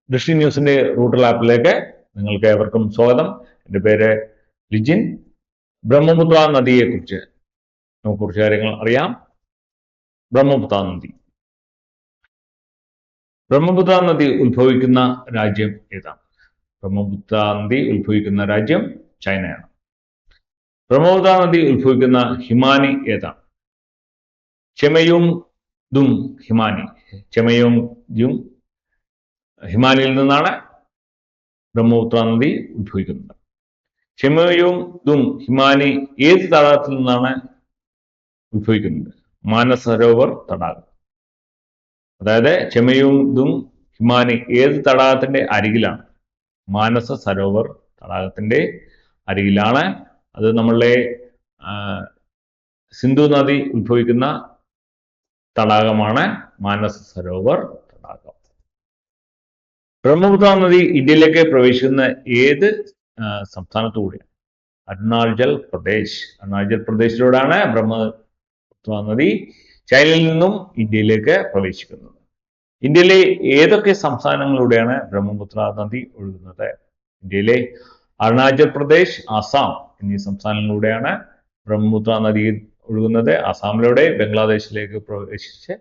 ദൃഷ്ടി ന്യൂസിന്റെ റൂട്ടൽ ആപ്പിലേക്ക് നിങ്ങൾക്ക് ഏവർക്കും സ്വാഗതം. എൻ്റെ പേര് ലിജിൻ. ബ്രഹ്മപുത്ര നദിയെക്കുറിച്ച് നമുക്ക് കുറച്ച് കാര്യങ്ങൾ അറിയാം. ബ്രഹ്മപുത്ര നദി ഉത്ഭവിക്കുന്ന രാജ്യം ഏതാണ്? ബ്രഹ്മപുത്ര നദി ഉത്ഭവിക്കുന്ന രാജ്യം ചൈനയാണ്. ബ്രഹ്മപുത്ര നദി ഉത്ഭവിക്കുന്ന ഹിമാനി ഏതാണ്? ചെമയുങ്ദും ഹിമാനി. ചെമയുങ്ദും ഹിമാനിയിൽ നിന്നാണ് ബ്രഹ്മപുത്ര നദി ഉത്ഭവിക്കുന്നത്. ചെമയുങ്ദും ഹിമാനി ഏത് തടാകത്തിൽ നിന്നാണ് ഉത്ഭവിക്കുന്നത്? മാനസരോവർ തടാകം. അതായത് ചെമയുങ്ദും ഹിമാനി ഏത് തടാകത്തിന്റെ അരികിലാണ്? മാനസ സരോവർ തടാകത്തിന്റെ അരികിലാണ്. അത് നമ്മളുടെ സിന്ധു നദി ഉത്ഭവിക്കുന്ന തടാകമാണ് മാനസ സരോവർ തടാകം. ബ്രഹ്മപുത്ര നദി ഇന്ത്യയിലേക്ക് പ്രവേശിക്കുന്ന ഏത് സംസ്ഥാനത്തുകൂടിയാണ്? അരുണാചൽ പ്രദേശ്. അരുണാചൽ പ്രദേശിലൂടെയാണ് ബ്രഹ്മപുത്ര നദി ചൈനയിൽ നിന്നും ഇന്ത്യയിലേക്ക് പ്രവേശിക്കുന്നത്. ഇന്ത്യയിലെ ഏതൊക്കെ സംസ്ഥാനങ്ങളിലൂടെയാണ് ബ്രഹ്മപുത്ര നദി ഒഴുകുന്നത്? ഇന്ത്യയിലെ അരുണാചൽ പ്രദേശ്, ആസാം എന്നീ സംസ്ഥാനങ്ങളിലൂടെയാണ് ബ്രഹ്മപുത്ര നദി ഒഴുകുന്നത്. ആസാമിലൂടെ ബംഗ്ലാദേശിലേക്ക് പ്രവേശിച്ച്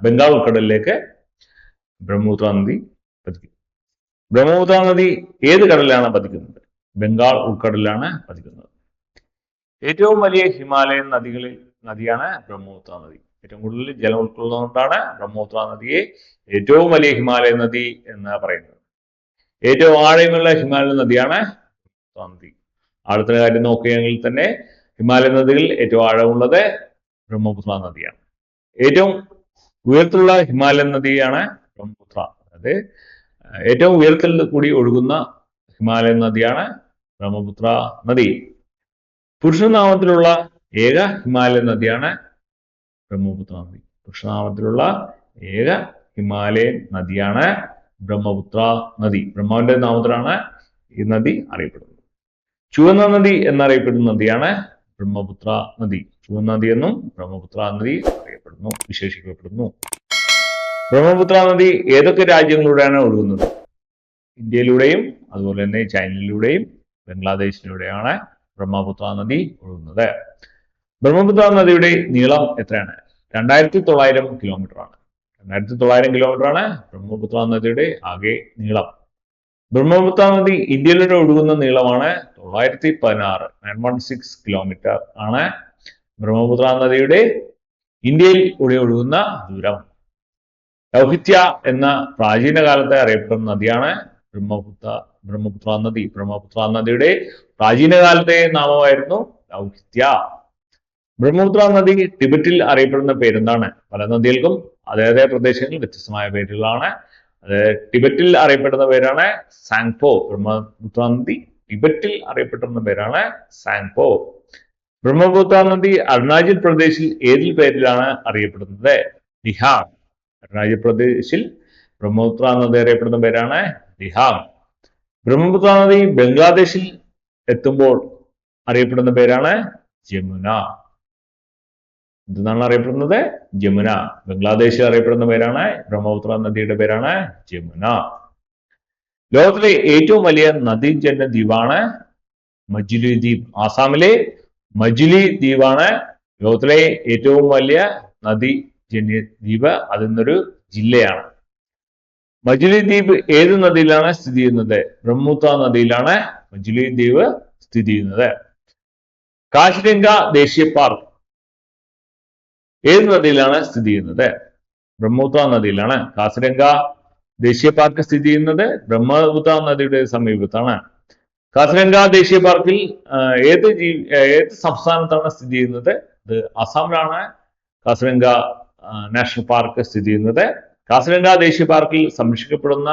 ബംഗാൾ ഉൾക്കടലിലേക്ക് ബ്രഹ്മപുത്ര നദി പതിക്കും. ബ്രഹ്മപുത്ര നദി ഏത് കടലിലാണ് പതിക്കുന്നത്? ബംഗാൾ ഉൾക്കടലിലാണ് പതിക്കുന്നത്. ഏറ്റവും വലിയ ഹിമാലയൻ നദിയാണ് ബ്രഹ്മപുത്ര നദി. ഏറ്റവും കൂടുതൽ ജലം ഉൾക്കൊള്ളുന്നതുകൊണ്ടാണ് ബ്രഹ്മപുത്ര നദിയെ ഏറ്റവും വലിയ ഹിമാലയൻ നദി എന്ന് പറയുന്നത്. ഏറ്റവും ആഴമുള്ള ഹിമാലയൻ നദിയാണ് ബ്രഹ്മപുത്ര നദി. ആഴത്തിന്റെ കാര്യം നോക്കുകയാണെങ്കിൽ തന്നെ ഹിമാലയൻ നദികളിൽ ഏറ്റവും ആഴമുള്ളത് ബ്രഹ്മപുത്ര നദിയാണ്. ഏറ്റവും ഉയരത്തിലുള്ള ഹിമാലയൻ നദിയാണ് ബ്രഹ്മപുത്ര. അതായത് ഏറ്റവും ഉയരത്തിൽ കൂടി ഒഴുകുന്ന ഹിമാലയൻ നദിയാണ് ബ്രഹ്മപുത്ര നദി. പുരുഷനാമത്തിലുള്ള ഏക ഹിമാലയൻ നദിയാണ് ബ്രഹ്മപുത്ര നദി. പുരുഷനാമത്തിലുള്ള ഏക ഹിമാലയൻ നദിയാണ് ബ്രഹ്മപുത്ര നദി. ബ്രഹ്മാവിന്റെ നാമത്തിലാണ് ഈ നദി അറിയപ്പെടുന്നത്. ചുവന്ന നദി എന്നറിയപ്പെടുന്ന നദിയാണ് ബ്രഹ്മപുത്ര നദി. ചുവന്ന നദി എന്നും ബ്രഹ്മപുത്ര നദി അറിയപ്പെടുന്നു, വിശേഷിക്കപ്പെടുന്നു. ബ്രഹ്മപുത്ര നദി ഏതൊക്കെ രാജ്യങ്ങളിലൂടെയാണ് ഒഴുകുന്നത്? ഇന്ത്യയിലൂടെയും അതുപോലെ തന്നെ ചൈനയിലൂടെയും ബംഗ്ലാദേശിലൂടെയാണ് ബ്രഹ്മപുത്ര നദി ഒഴുകുന്നത്. ബ്രഹ്മപുത്ര നദിയുടെ നീളം എത്രയാണ്? 2900 കിലോമീറ്റർ ആണ്. 2900 കിലോമീറ്റർ ആണ് ബ്രഹ്മപുത്ര നദിയുടെ ആകെ നീളം. ബ്രഹ്മപുത്ര നദി ഇന്ത്യയിലൂടെ ഒഴുകുന്ന നീളമാണ് 916 കിലോമീറ്റർ ആണ് ബ്രഹ്മപുത്ര നദിയുടെ ഇന്ത്യയിൽ കൂടി ഒഴുകുന്ന ദൂരം. ലൗഹിത്യ എന്ന പ്രാചീന കാലത്തെ അറിയപ്പെടുന്ന നദിയാണ് ബ്രഹ്മപുത്ര നദി. ബ്രഹ്മപുത്ര നദിയുടെ പ്രാചീന കാലത്തെ നാമമായിരുന്നു ലൗഹിത്യ. ബ്രഹ്മപുത്ര നദി ടിബറ്റിൽ അറിയപ്പെടുന്ന പേരെന്താണ്? പല നദികൾക്കും അതേ പ്രദേശങ്ങളിൽ വ്യത്യസ്തമായ പേരുകളാണ്. അത് ടിബറ്റിൽ അറിയപ്പെടുന്ന പേരാണ് സാങ്പോ. ബ്രഹ്മപുത്ര നദി ടിബറ്റിൽ അറിയപ്പെടുന്ന പേരാണ് സാങ്പോ. ബ്രഹ്മപുത്ര നദി അരുണാചൽ പ്രദേശിൽ ഏതിൽ പേരിലാണ് അറിയപ്പെടുന്നത്? ദിഹാങ്. അരുണാചൽ പ്രദേശിൽ ബ്രഹ്മപുത്ര നദി അറിയപ്പെടുന്ന പേരാണ് ദിഹാങ്. ബ്രഹ്മപുത്ര നദി ബംഗ്ലാദേശിൽ എത്തുമ്പോൾ അറിയപ്പെടുന്ന പേരാണ് ജമുന. എന്താണ് അറിയപ്പെടുന്നത്? ജമുന. ബംഗ്ലാദേശിൽ അറിയപ്പെടുന്ന പേരാണ് ബ്രഹ്മപുത്ര നദിയുടെ പേരാണ് ജമുന. ലോകത്തിലെ ഏറ്റവും വലിയ നദീജന്യ ദ്വീപാണ് മജുലി ദ്വീപ്. ആസാമിലെ മജുലി ദ്വീപാണ് ലോകത്തിലെ ഏറ്റവും വലിയ നദീജന്യ ദ്വീപ്. അതിന്നൊരു ജില്ലയാണ്. മജുലി ദ്വീപ് ഏത് നദിയിലാണ് സ്ഥിതി ചെയ്യുന്നത്? ബ്രഹ്മപുത്ര നദിയിലാണ് മജുലി ദ്വീപ് സ്ഥിതി ചെയ്യുന്നത്. കാശിരംഗ ദേശീയ പാർക്ക് ഏത് നദിയിലാണ് സ്ഥിതി ചെയ്യുന്നത്? ബ്രഹ്മപുത്ര നദിയിലാണ്. കാസിരംഗ ദേശീയ പാർക്ക് സ്ഥിതി ചെയ്യുന്നത് ബ്രഹ്മപുത്ര നദിയുടെ സമീപത്താണ്. കാസിരംഗ ദേശീയ പാർക്കിൽ ഏത് സംസ്ഥാനത്താണ് സ്ഥിതി ചെയ്യുന്നത്? ഇത് ആസാമിലാണ് കാസിരംഗ നാഷണൽ പാർക്ക് സ്ഥിതി ചെയ്യുന്നത്. കാസിരംഗ ദേശീയ പാർക്കിൽ സംരക്ഷിക്കപ്പെടുന്ന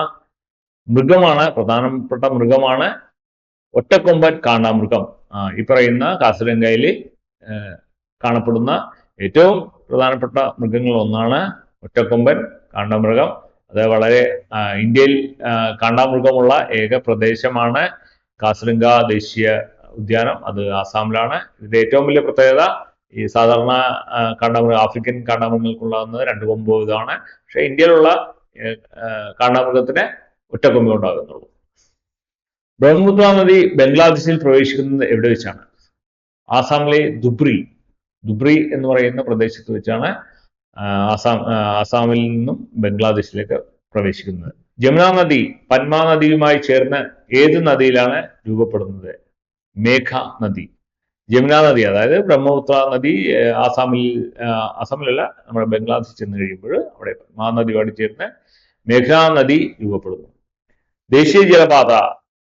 പ്രധാനപ്പെട്ട മൃഗമാണ് ഒറ്റക്കൊമ്പൻ കാണ്ടാമൃഗം. ഈ പറയുന്ന കാസിരംഗയിൽ കാണപ്പെടുന്ന ഏറ്റവും പ്രധാനപ്പെട്ട മൃഗങ്ങളിൽ ഒന്നാണ് ഒറ്റക്കൊമ്പൻ കാണ്ടാമൃഗം. അത് വളരെ ഇന്ത്യയിൽ കാണ്ടാമൃഗമുള്ള ഏക പ്രദേശമാണ് കാസിരംഗ ദേശീയ ഉദ്യാനം. അത് ആസാമിലാണ്. ഇതിന്റെ ഏറ്റവും വലിയ പ്രത്യേകത ഈ സാധാരണ കാണ്ടാമൃഗ ആഫ്രിക്കൻ കാണ്ടാമൃഗങ്ങൾക്കുണ്ടാകുന്നത് 2 കൊമ്പ് ഇതാണ്. പക്ഷെ ഇന്ത്യയിലുള്ള കാണ്ടാമൃഗത്തിന് ഒറ്റ കൊമ്പേ ഉണ്ടാകുന്നുള്ളൂ. ബ്രഹ്മപുത്ര നദി ബംഗ്ലാദേശിൽ പ്രവേശിക്കുന്നത് എവിടെ വെച്ചാണ്? ആസാമിലെ ദുബ്രി എന്ന് പറയുന്ന പ്രദേശത്ത് വെച്ചാണ് ആസാമിൽ നിന്നും ബംഗ്ലാദേശിലേക്ക് പ്രവേശിക്കുന്നത്. ജമുന നദി പന്മ നദിയുമായി ചേർന്ന് ഏത് നദിയിലാണ് രൂപപ്പെടുന്നത്? മേഘ നദി. ജമുന നദി, അതായത് ബ്രഹ്മപുത്ര നദി ആസാമിലല്ല, നമ്മുടെ ബംഗ്ലാദേശിൽ ചെന്ന് കഴിയുമ്പോൾ അവിടെ പന്മ നദിയുമായിട്ട് ചേർന്ന് മേഘ നദി രൂപപ്പെടുന്നു. ദേശീയ ജലപാത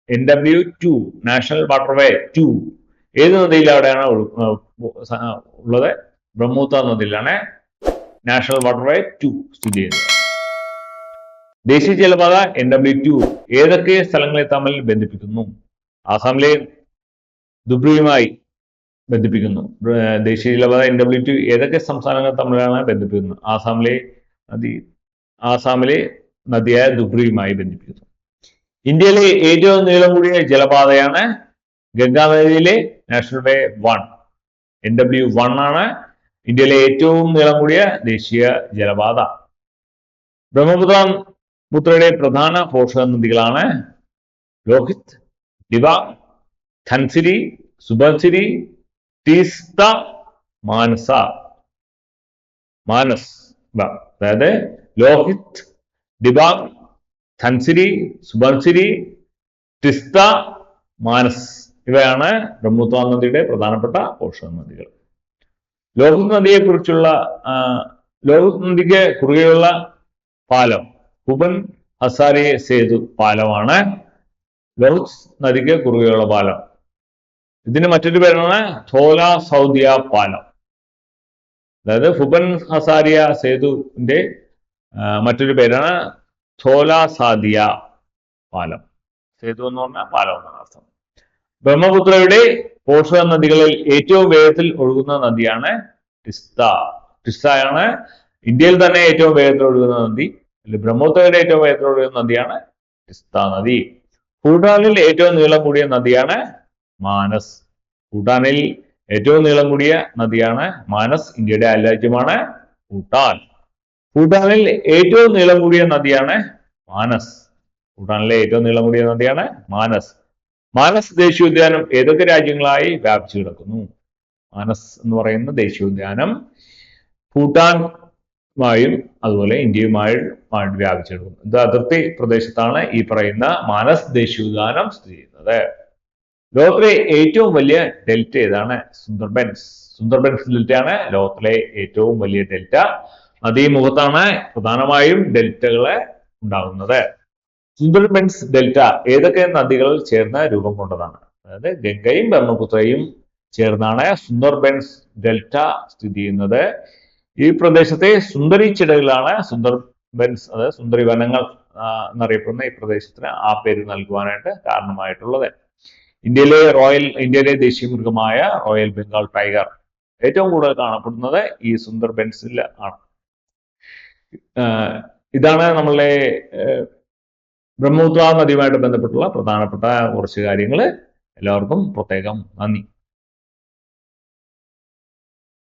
NW2 നാഷണൽ വാട്ടർവേ 2 ഏത് നദിയിലൂടെയാണ് ഉള്ളത്? ബ്രഹ്മപുത്ര നദിയിലാണ് നാഷണൽ വാട്ടർവേ 2 സ്ഥിതി ചെയ്യുന്നത്. ദേശീയ ജലപാത NW2 ഏതൊക്കെ സ്ഥലങ്ങളെ തമ്മിൽ ബന്ധിപ്പിക്കുന്നു? ആസാമിലെ ദുബ്രിയുമായി ബന്ധിപ്പിക്കുന്നു. ദേശീയ ജലപാത NW2 ഏതൊക്കെ സംസ്ഥാനങ്ങൾ തമ്മിലാണ് ബന്ധിപ്പിക്കുന്നത്? ആസാമിലെ നദിയായ ദുബ്രിയുമായി ബന്ധിപ്പിക്കുന്നു. ഇന്ത്യയിലെ ഏറ്റവും നീളം കൂടിയ ജലപാതയാണ് ഗംഗാ നദിയിലെ നാഷണൽ വേ 1 NW1 ആണ് ഇന്ത്യയിലെ ഏറ്റവും നീളം കൂടിയ ദേശീയ ജലപാത. ബ്രഹ്മപുത്രയുടെ പ്രധാന പോഷക നദികളാണ് ലോഹിത്, ദിബാങ്, ധൻസിരി, സുബൻസിരി, തീസ്ത, മാനസ്. അതായത് ലോഹിത്, ദിബാങ്, ധൻസിരി, സുബൻസിരി, തിസ്ത, മാനസ് ഇവയാണ് ബ്രഹ്മപുത്ര നദിയുടെ പ്രധാനപ്പെട്ട പോഷക നദികൾ. ലോഹിത് നദിക്ക് കുറുകെയുള്ള പാലം ഹുബൻ ഹസാരി സേതു പാലമാണ്. ലോഹിത് നദിക്ക് കുറുകെയുള്ള പാലം. ഇതിന് മറ്റൊരു പേരാണ് ധോല സൗദിയ പാലം. അതായത് ഹുബൻ ഹസാരിയ സേതുവിന്റെ മറ്റൊരു പേരാണ് ധോല സാദിയ പാലം. സേതു എന്ന് പറഞ്ഞാൽ പാലം എന്നാണ് അർത്ഥം. ബ്രഹ്മപുത്രയുടെ പോഷക നദികളിൽ ഏറ്റവും വേഗത്തിൽ ഒഴുകുന്ന നദിയാണ് ടിസ്തയാണ് ഇന്ത്യയിൽ തന്നെ ഏറ്റവും വേഗത്തിൽ ഒഴുകുന്ന നദി. ബ്രഹ്മപുത്രയുടെ ഏറ്റവും വേഗത്തിൽ ഒഴുകുന്ന നദിയാണ് ടിസ്ത നദി. ഭൂട്ടാനിൽ ഏറ്റവും നീളം കൂടിയ നദിയാണ് മാനസ്. ഭൂട്ടാനിൽ ഏറ്റവും നീളം കൂടിയ നദിയാണ് മാനസ്. ഇന്ത്യയുടെ അയൽരാജ്യമാണ് ഭൂട്ടാൻ. ഭൂട്ടാനിൽ ഏറ്റവും നീളം കൂടിയ നദിയാണ് മാനസ്. ഭൂട്ടാനിലെ ഏറ്റവും നീളം കൂടിയ നദിയാണ് മാനസ്. മാനസ് ദേശീയോദ്യാനം ഏതൊക്കെ രാജ്യങ്ങളായി വ്യാപിച്ചു കിടക്കുന്നു? മാനസ് എന്ന് പറയുന്ന ദേശീയോദ്യാനം ഭൂട്ടാനുമായും അതുപോലെ ഇന്ത്യയുമായും വ്യാപിച്ചു കിടക്കുന്നു. ഇത് അതിർത്തി പ്രദേശത്താണ് ഈ പറയുന്ന മാനസ് ദേശീയോദ്യാനം സ്ഥിതി ചെയ്യുന്നത്. ലോകത്തിലെ ഏറ്റവും വലിയ ഡെൽറ്റ ഏതാണ്? സുന്ദർബൻസ് ഡെൽറ്റയാണ് ലോകത്തിലെ ഏറ്റവും വലിയ ഡെൽറ്റ. നദീമുഖത്താണ് പ്രധാനമായും ഡെൽറ്റകളെ ഉണ്ടാകുന്നത്. സുന്ദർബൻസ് ഡെൽറ്റ ഏതൊക്കെ നദികൾ ചേർന്ന് രൂപം കൊണ്ടതാണ്? അതായത് ഗംഗയും ബ്രഹ്മപുത്രയും ചേർന്നാണ് സുന്ദർബൻസ് ഡെൽറ്റ സ്ഥിതി ചെയ്യുന്നത്. ഈ പ്രദേശത്തെ സുന്ദരി ചിടകളാണ് സുന്ദർബൻസ്, അതായത് സുന്ദരി വനങ്ങൾ എന്നറിയപ്പെടുന്ന ഈ പ്രദേശത്തിന് ആ പേര് നൽകുവാനായിട്ട് കാരണമായിട്ടുള്ളത്. ഇന്ത്യയിലെ ദേശീയ മൃഗമായ റോയൽ ബംഗാൾ ടൈഗർ ഏറ്റവും കൂടുതൽ കാണപ്പെടുന്നത് ഈ സുന്ദർബൻസിൽ ആണ്. ഇതാണ് നമ്മളെ ബ്രഹ്മപുത്ര നദിയുമായിട്ട് ബന്ധപ്പെട്ടുള്ള പ്രധാനപ്പെട്ട കുറച്ച് കാര്യങ്ങൾ. എല്ലാവർക്കും പ്രത്യേകം നന്ദി.